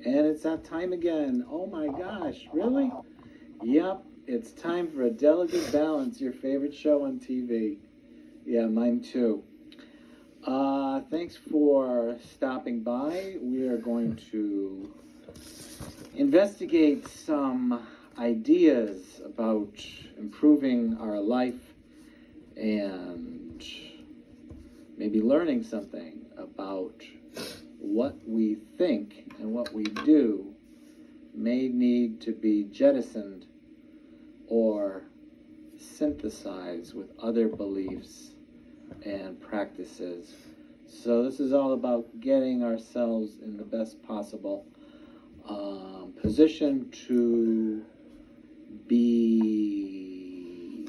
And it's that time again. Oh my gosh, really? Yep, it's time for A Delicate Balance, your favorite show on TV. Yeah, mine too. Thanks for stopping by. We are going to investigate some ideas about improving our life and maybe learning something about what we think and what we do may need to be jettisoned or synthesized with other beliefs and practices. So this is all about getting ourselves in the best possible position to be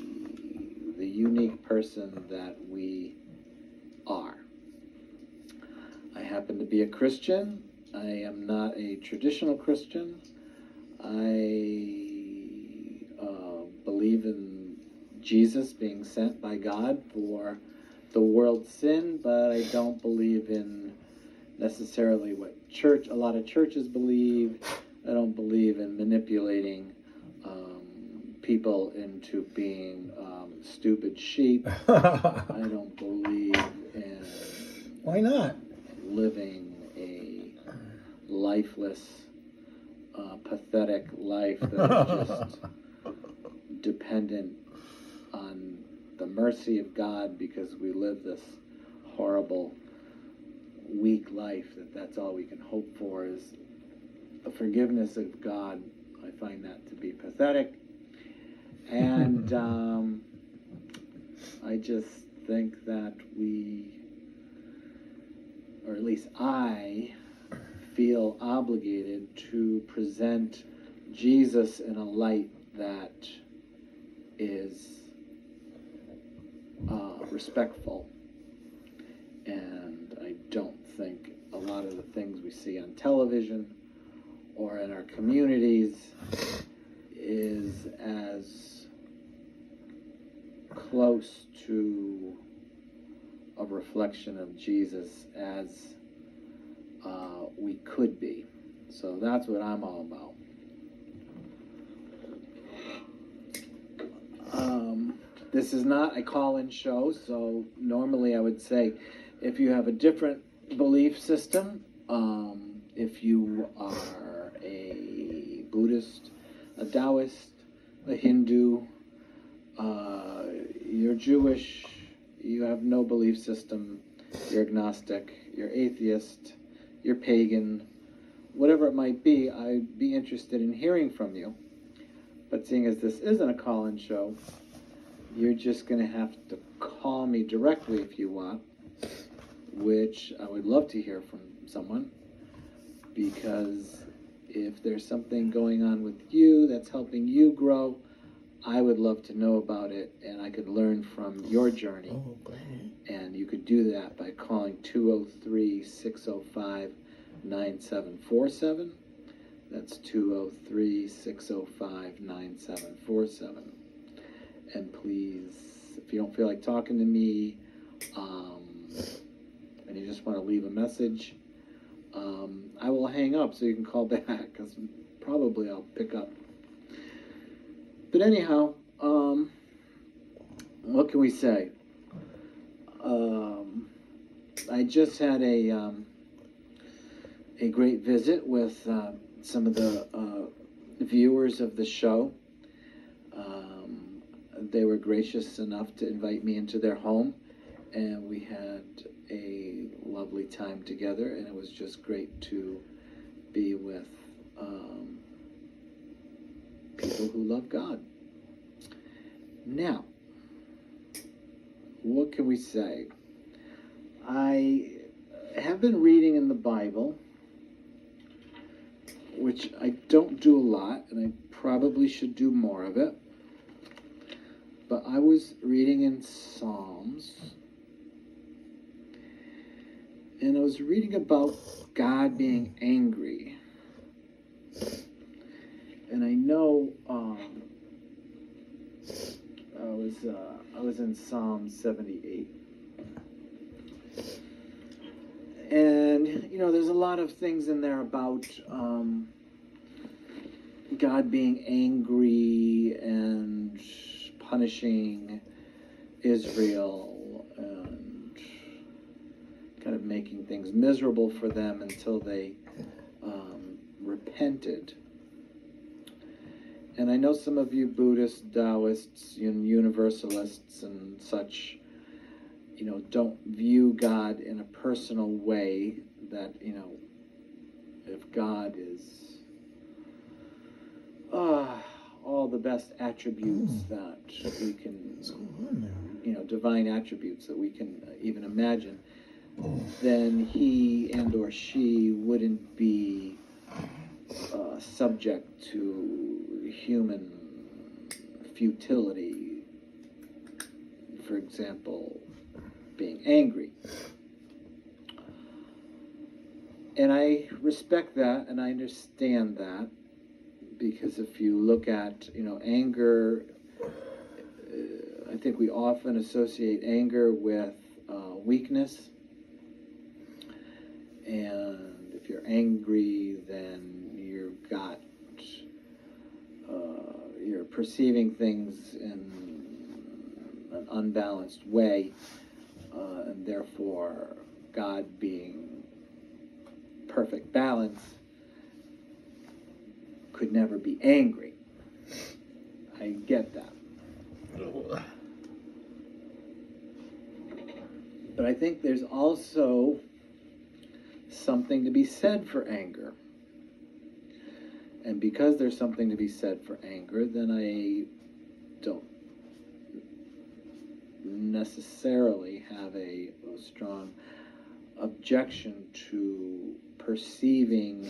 the unique person that we are. I happen to be a Christian. I am not a traditional Christian. I believe in Jesus being sent by God for the world's sin, but I don't believe in necessarily what a lot of churches believe. I don't believe in manipulating people into being stupid sheep. I don't believe in... Why not? Living a lifeless, pathetic life that is just dependent on the mercy of God because we live this horrible, weak life, that's all we can hope for is the forgiveness of God. I find that to be pathetic. And I just think that or at least I feel obligated to present Jesus in a light that is respectful. And I don't think a lot of the things we see on television or in our communities is as close to a reflection of Jesus as we could be. So that's what I'm all about. This is not a call-in show, so normally I would say if you have a different belief system, if you are a Buddhist, a Taoist, a Hindu, you're Jewish, you have no belief system, you're agnostic, you're atheist, you're pagan, whatever it might be, I'd be interested in hearing from you. But seeing as this isn't a call-in show, you're just going to have to call me directly if you want, which I would love to hear from someone, because if there's something going on with you that's helping you grow, I would love to know about it, and I could learn from your journey. Oh, great. And you could do that by calling 203-605-9747. That's 203-605-9747. And please, if you don't feel like talking to me, and you just want to leave a message, I will hang up so you can call back, because probably I'll pick up. But anyhow, what can we say? I just had a great visit with some of the viewers of the show. They were gracious enough to invite me into their home, and we had a lovely time together, and it was just great to be with people who love God. Now, what can we say? I have been reading in the Bible, which I don't do a lot, and I probably should do more of it. But I was reading in Psalms, and I was reading about God being angry. And I know I was in Psalm 78. And, there's a lot of things in there about God being angry and punishing Israel and kind of making things miserable for them until they repented. And I know some of you Buddhists, Taoists, Universalists and such, don't view God in a personal way, that, if God is all the best attributes that we can, divine attributes that we can even imagine, then he and or she wouldn't be subject to human futility, for example, being angry. And I respect that and I understand that, because if you look at, anger, I think we often associate anger with weakness. And if you're angry, then you're perceiving things in an unbalanced way, and therefore God being perfect balance could never be angry. I get that. But I think there's also something to be said for anger. And because there's something to be said for anger, then I don't necessarily have a strong objection to perceiving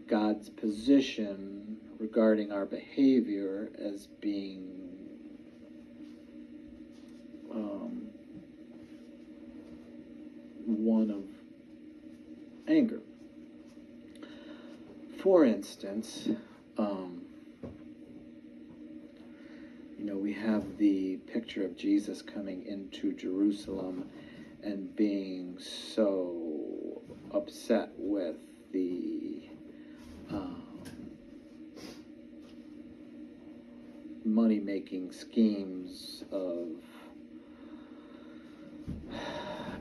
God's position regarding our behavior as being one of anger. For instance, we have the picture of Jesus coming into Jerusalem and being so upset with the money-making schemes of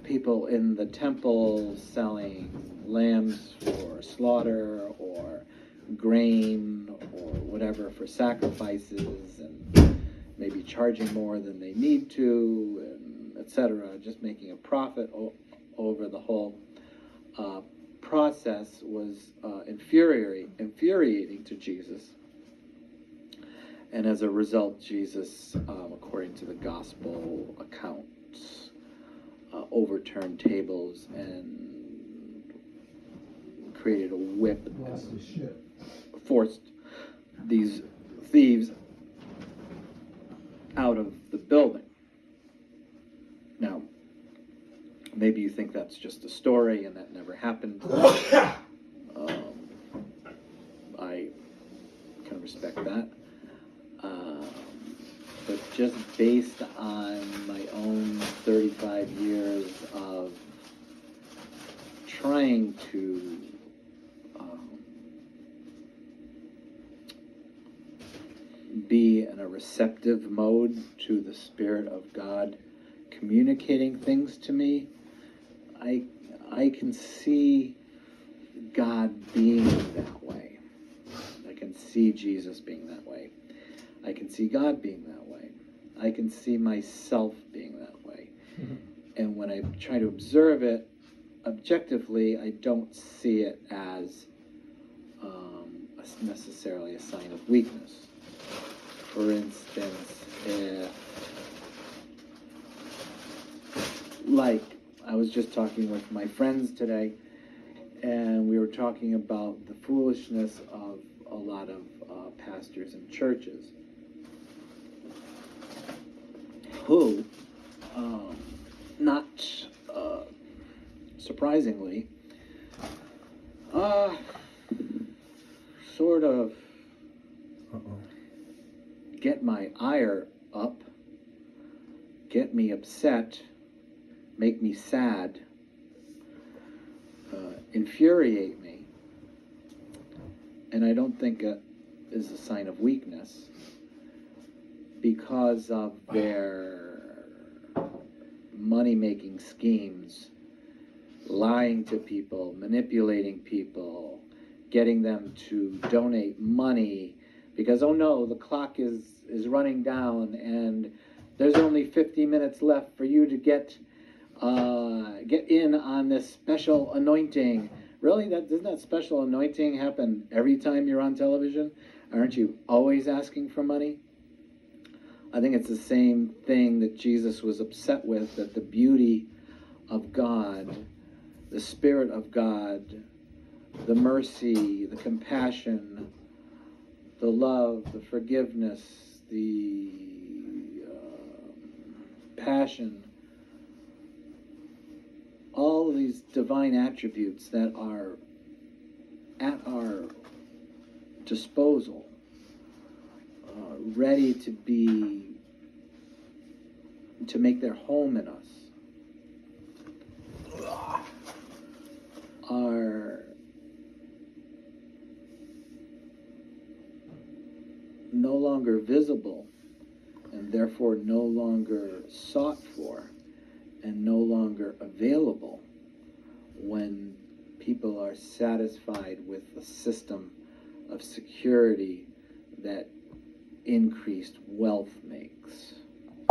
people in the temple selling lambs for slaughter or grain or whatever for sacrifices, and maybe charging more than they need to, and etc., just making a profit over the whole process was infuriating to Jesus. And as a result, Jesus, according to the gospel accounts, overturned tables and created a whip and forced these thieves out of the building. Now, maybe you think that's just a story and that never happened. I can respect that. But just based on my own 35 years of trying to be in a receptive mode to the Spirit of God communicating things to me, I can see God being that way. I can see Jesus being that way. I can see God being that way. I can see myself being that way. Mm-hmm. And when I try to observe it objectively, I don't see it as necessarily a sign of weakness. For instance, like I was just talking with my friends today, and we were talking about the foolishness of a lot of pastors and churches who, not surprisingly, sort of get my ire up, get me upset, make me sad, infuriate me, and I don't think it is a sign of weakness, because of their money-making schemes, lying to people, manipulating people, getting them to donate money, because, oh no, the clock is running down and there's only 50 minutes left for you to get in on this special anointing. Really? Doesn't that special anointing happen every time you're on television? Aren't you always asking for money? I think it's the same thing that Jesus was upset with, that the beauty of God, the Spirit of God, the mercy, the compassion, the love, the forgiveness, the passion, all of these divine attributes that are at our disposal, ready to make their home in us, are no longer visible, and therefore no longer sought for, and no longer available when people are satisfied with a system of security that increased wealth makes.